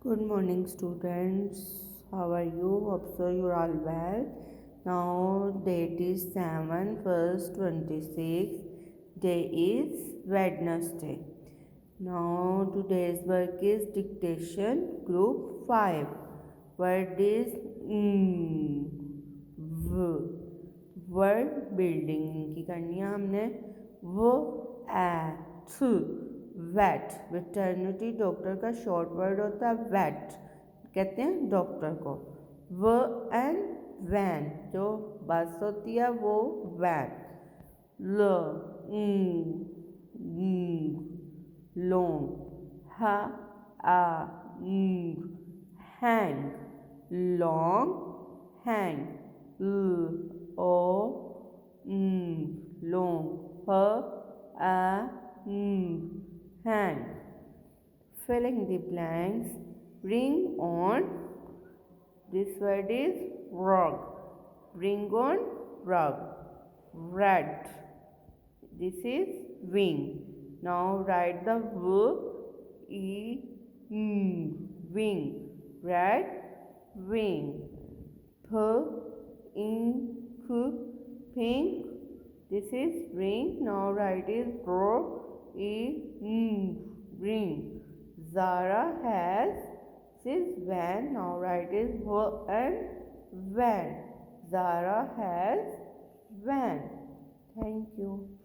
Good morning, students. How are you? Hope so you're all well. Now, date is 7/1/26. Day is Wednesday. Now, today's work is dictation, group 5. Word is word building की करनी है हमने वो VAT वेटर्निटी doctor का short word होता है VAT कहते हैं डॉक्टर को व एंड वैन जो बस होती है वो वैन ल लॉन्ग ह ah hang long hang o long hand filling the blanks bring on this word is rug bring on rug red this is wing now write the wing red wing pink this is ring now write is ring Zara has this van now write is and van Zara has van. Thank you.